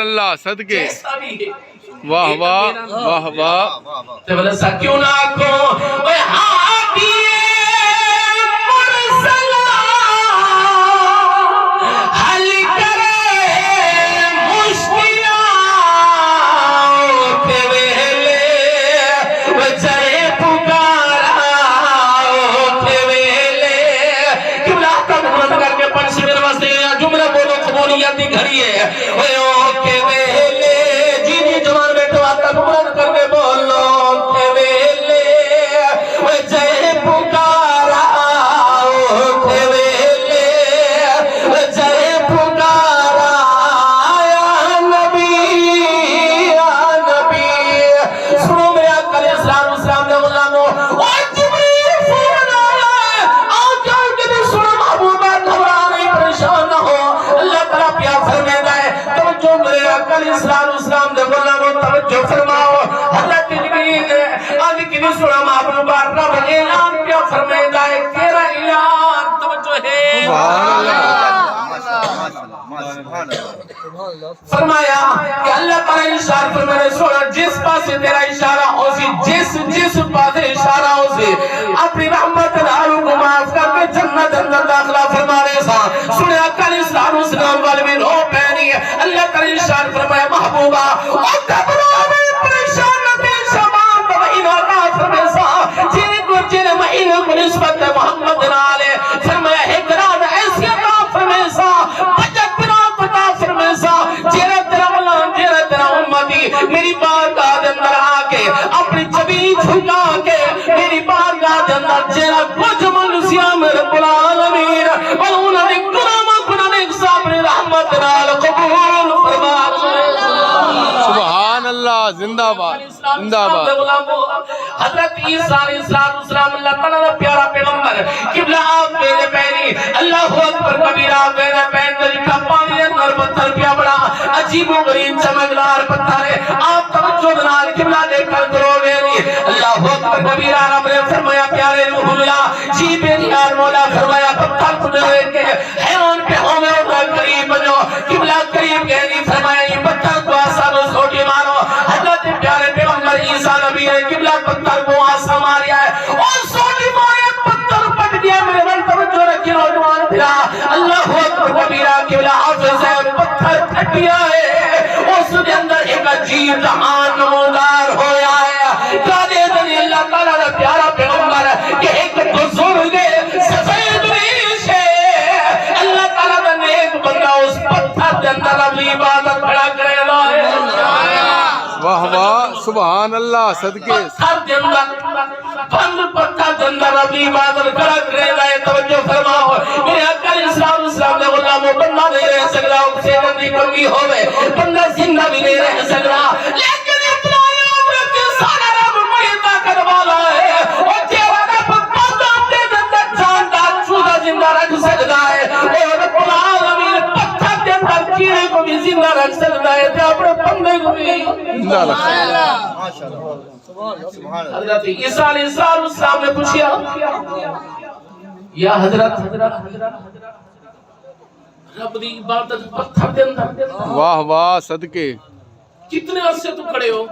اللہ صدقے جیسا بھی ہے واہ واہ واہ واہ تو بلے سا کیوں نہ کو اے ہادی مرسلہ حل کرے مشکلات ویلے وجہ پکارات ویلے قبلہ تک مرد کر کے پڑھ سے میرے واسطے جملہ بولو قبولیت دی گھڑی ہے اے اوکے ویلے جینی جوان بیٹھو آتا مرد کر کے بولو اوکے ویلے وجہ پکارا اوکے ویلے وجہ پکارا یا نبی سنو میرے آقا علیہ السلام نے غلاموں اور جبریل فوراً آیا ہے آؤ جاؤ کہ بھی سنو محبوبہ گھبرا نہیں پریشان نہ ہو اللہ تعالیٰ پیار فرمیدہ ہے توجہ میرے آقا علیہ السلام نے غلاموں توجہ فرماؤ حضرت جبریل نے آج کی بھی سنو محبوبہ رب اعلان پیار فرمیدہ ہے تیرا اعلان توجہ ہے فرمایا کہ اللہ تعالیٰ اشارہ فرمائے سوڑا جس پاسے تیرا اشارہ ہو سی جس پاسے اشارہ ہو سی اپنی رحمت داروں کو معاف کر کے جنت اندر داخلہ فرمانے سا سنے اکل اسلام والے میں رو پہنی ہے اللہ تعالیٰ اشارہ فرمائے محبوبہ اور دبرانے پریشان نبی شبان مہینہ کا فرمائے سا جن مہینہ کو نسبت محمد نالے فرمایا حکران ایسی عطا فرمائے سا بجت برات عطا فرمائے سا جیرہ تیرا ملان جیرہ تیرا امتی میری بارگاہ دے اندر آکے اپنی جبی جھکا کے میری بارگاہ دے اندر جیرہ کچھ منسیام رب العالمین ولونا نے گناہ نے اقصابر رحمت نال قبول فرما سبحان اللہ زندہ باد زندہ باد حضرت عیسیٰ علیہ السلام اللہ تعالیٰ نے پیارا پیغمبر قبلہ آپ میرے پہنی اللہ اکبر کبیرہ میرے پہن دلکا پانی اندر پتھر پیا بڑا عجیب و غریب چمکدار پتھر ہے آپ توجہ دنال قبلہ دیکھ کر کرو میری اللہ اکبر کبیرہ رب نے فرمایا پیارے روح اللہ جی میری یار مولا فرمایا پتھر کو دیکھ کے حیران پہ ہو میرے قریب بنو قبلہ قریب گہری فرمایا یہ پتھر کو آسان اس کھوٹی مارو حضرت پیارے پیغمبر عیسیٰ نبی نے قبلہ پتھر کو آسان ماریا ہے اور سوٹی مارے پتھر پٹ دیا میرے من توجہ رکھی نوجوان پھرا اللہ اکبر کبیرہ قبلہ حافظ ہے پتھر پھٹ دیا ہے اس کے اندر ایک عجیب جہان نمودار ہویا ہے کیا دے دنی اللہ تعالیٰ نے پیارا پیغمبر کہ ایک بزرگ سفید ریش ہے اللہ تعالیٰ نے ایک بندہ اس پتھر کے اندر اپنی عبادت کھڑا کرے لائے واہ واہ سبحان اللہ صدقے پتھر کے اندر بند پتھر کے اندر اپنی عبادت کھڑا کرے لائے توجہ فرماؤ میرے آقا اسلام نے غلاموں بندہ نہیں رہ سکتا اکسیجن کی کمی ہوئے بندہ زندہ بھی نہیں رہ سکتا لیکن اتنا یاد رکھے سارا رب بڑی طاقت والا ہے اور تیرا رب بندہ اپنے اندر جاندار چوزہ زندہ رکھ سکتا ہے اور رب العالمین پتھر کے اندر کیڑے کو بھی زندہ رکھ سکتا ہے تو اپنے بندے کو بھی زندہ رکھ سکتا ہے حضرت عیسیٰ علیہ السلام نے پوچھا یا حضرت رب دی عبادت پتھر دے اندر واہ واہ صدقے کتنے عرصے تو کھڑے ہو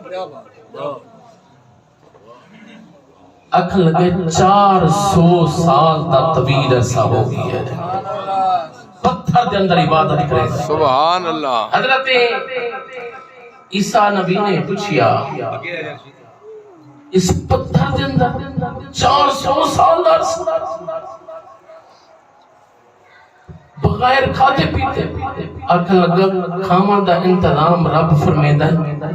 اکھ لگے 400 سال تا طویل عرصہ ہو گئی ہے پتھر دے اندر عبادت کرے سبحان اللہ حضرت عیسیٰ نبی نے پوچھا اس پتھر دے اندر 400 سال عرصہ بغیر کھاتے پیتے اکھ لگا کھاما دا انتظام رب فرمیدہ ہے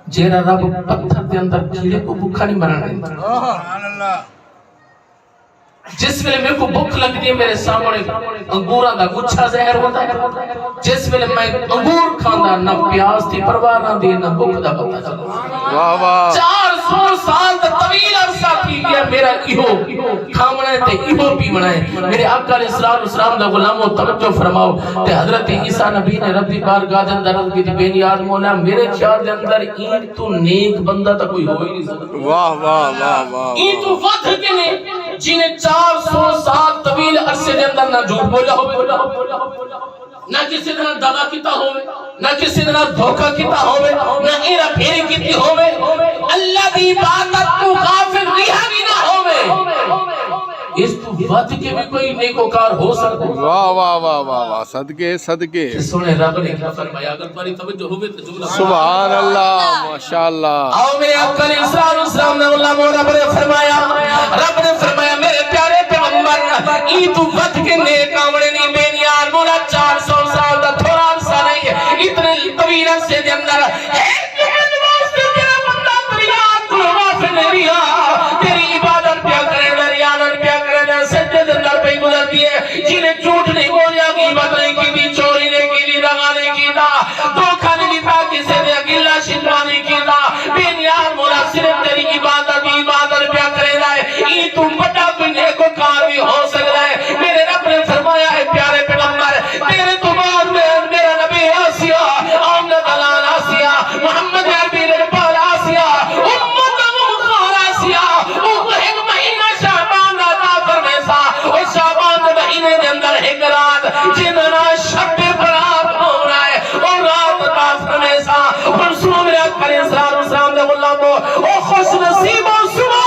جیرا رب پتھر دے اندر کیڑے کو بھوکا نہیں مرنے جس ویلے میں کو بھوک لگتی ہے میرے سامنے انگورہ دا گچھا زہر ہوتا ہے جس ویلے میں انگور کھاندہ نہ پیاس تھی پرواہ نہ دی نہ بھوک دا پتہ چلو 400 سال دا طویل عرصہ تھی گیا میرا ایہو کھامنے تے ایہو پیمنے میرے آقا علیہ السلام دا غلاموں توجہ فرماؤ تے حضرت عیسیٰ نبی نے رب دی بارگاہ دے اندر عرض کی تھی بے نیاز مولا میرے خیال دے اندر این تو نیک بندہ تا کوئی ہو ہی نہیں سکتا واہ واہ واہ واہ این تو وقت کے نے جنہیں 400 سال طویل عرصے دے اندر نہ جھوٹ بولا ہو نہ کسی طرح دغا کیتا ہوئے نہ کسی طرح دھوکہ کیتا ہوئے نہ ایرا پھیری کیتی ہوئے اللہ دی عبادت کو غافل رہا بھی نہ ہوئے اس تو ود کے بھی کوئی نیکوکار ہو سکتا ہے واہ واہ واہ واہ واہ صدقے صدقے سونے رب نے کیا فرمایا اگر تمہاری توجہ ہوئے تو جملہ سبحان اللہ ماشاءاللہ آؤ میرے آقا علیہ السلام نے اللہ رب نے فرمایا میرے پیارے پیغمبر ای تو ود کے نیک آمڑے نہیں بے نیار مولا 400 سال دا تھوڑا عرصہ نہیں ہے اتنے طویل عرصے دے اندر تیری عبادت پیا کرے ریانت پیا کرے سجدے دے اندر پہ گزرتی ہے جنہیں جھوٹ نہیں بولیا غیبت نہیں کی دی چوری نہیں کی دی دغا نہیں کی دا دھوکہ نہیں دیتا کسی نے گلہ شکوہ نہیں کی دا بے نیاز مولا صرف تیری عبادت پیا کرے رہا ہے یہ تم بڑا کوئی نیکوکار بھی ہو سکتا ہے میرے رب نے فرمایا ہے پیارے پیغمبر تیرے تو بعد میں میرا نبی آسیہ آمنت علان آسیہ محمد عربی رجبال آسیہ امت مخار آسیہ ایک مہینہ شعبان دا فرمے سا اور شعبان دے مہینے دے اندر ایک رات جنہاں شب برات ہو رہا ہے اور رات دا فرمے سا اور سنو میرے اکبر اسلام دے غلام او خوش نصیب و صبح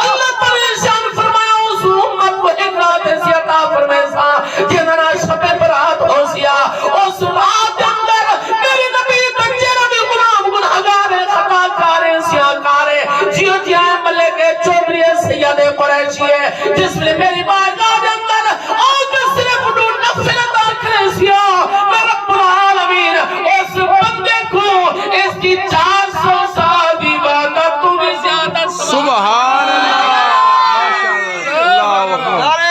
اللہ تعالی شان فرمایا اس امت کو ایک رات ایسی عطا فرمے سا جنہاں شب برات ہو سیا اس رات دے اندر میرے نبی بچے نبی غلام گناہگار خطا کارے سیاہ کارے جیو جیائے ملک چودری سید قریشی ہے جس میں میری بارگاہ دے اندر آج صرف دو نفل عطا کرے سیاہ میں رب العالمین اس بندے کو اس کی 400 سال دی عبادت تو بھی زیادہ سبحان اللہ اللہ اکبر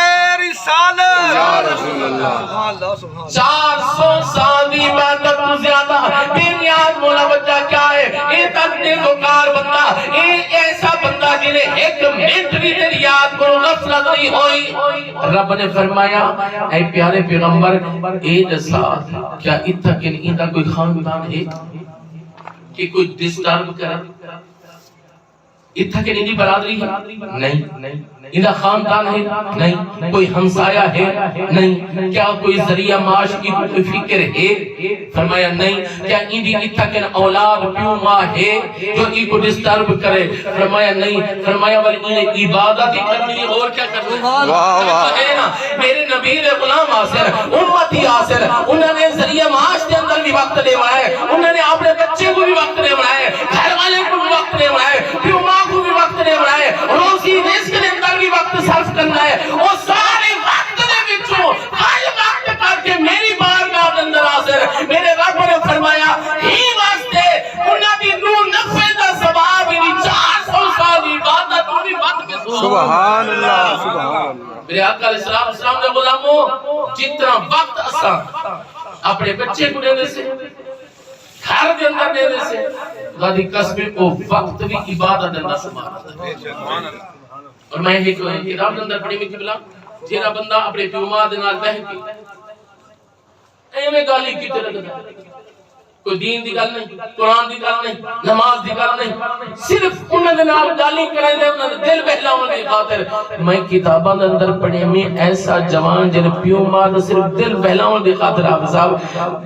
یا رسول اللہ 400 سال دی عبادت تو زیادہ بے نیاز مولا بچہ کیا ہے یہ تک نیکوکار بندہ یہ ایسا بندہ جنہیں ایک منٹ بھی تیری یاد کرو غفلت نہیں ہوئی رب نے فرمایا اے پیارے پیغمبر اے دسا کیا اتھا کہ نہیں تھا کوئی خاندان ہے کہ کوئی ڈسٹرب کرا اتھا کہ نہیں برادری ہے نہیں انہا خاندان ہے نہیں کوئی ہمسایہ ہے نہیں کیا کوئی ذریعہ معاش کی کوئی فکر ہے فرمایا نہیں کیا انہی اتھا کہ اولاد پیو ماں ہے جو ای کو ڈسٹرب کرے فرمایا نہیں فرمایا ولی انہیں عبادت ہی کرنی ہے اور کیا کرنی ہے میرے نبی غلام آسر امتی آسر انہوں نے ذریعہ معاش کے اندر بھی وقت لے بڑھائے انہوں نے اپنے بچے کو بھی وقت لے بڑھائے گھر والے کو بھی وقت لے بڑھائے پیو ماں کو بھی وقت لے بڑھائے روزی رزق کے اندر بھی وقت صرف کرنا ہے وہ سارے وقت دے بچوں ہر وقت کر کے میری بارگاہ کے اندر حاضر میرے رب نے فرمایا ہی واسطے انہاں دی نور نفع دا ثواب انہی 400 سال دی عبادت انہی وقت کے سبحان اللہ سبحان اللہ میرے آقا علیہ السلام نے غلاموں جتنا وقت اساں اپنے بچے کو دینے سے گھر کے اندر دینے سے غادی قسمے کو وقت بھی عبادت اندر شمار ہوتا ہے اور میں یہ کہوں کہ رب اندر پڑھی میں قبلہ جیرا بندہ اپنے پیوما دنال بہن کی ایمیں گالی کی طرح کوئی دین دی گل نہیں قرآن دی گل نہیں نماز دی گل نہیں صرف انہوں نے نال گالی کریں دے انہوں نے دل بہلاؤں دی خاطر میں کتابان اندر پڑھے میں ایسا جوان جن پیو ماں صرف دل بہلاؤں دی خاطر آپ صاحب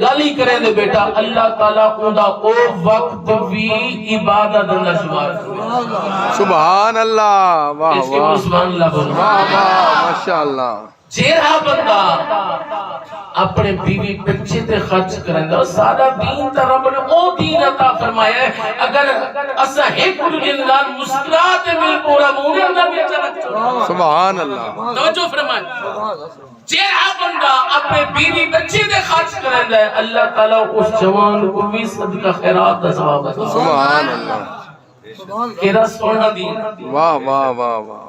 گالی کریں دے بیٹا اللہ تعالیٰ اندہ او وقت بھی عبادت اندر شمار کرے سبحان اللہ واہ اس کے واہ سبحان اللہ بولو واہ واہ ماشاءاللہ جیرا بندہ اپنے بیوی بچے تے خرچ کریں دا سارا دین تا رب نے او دین عطا فرمایا ہے اگر اسا ایک جنگان مسکرات مل پورا مونے اندر بھی اچھا رکھتا سبحان اللہ توجہ فرمائے جیرا بندہ اپنے بیوی بچے تے خرچ کریں دا اللہ تعالیٰ اس جوان کو بھی صدقہ خیرات دا ثواب سبحان اللہ کیرا سونا دین واہ واہ واہ واہ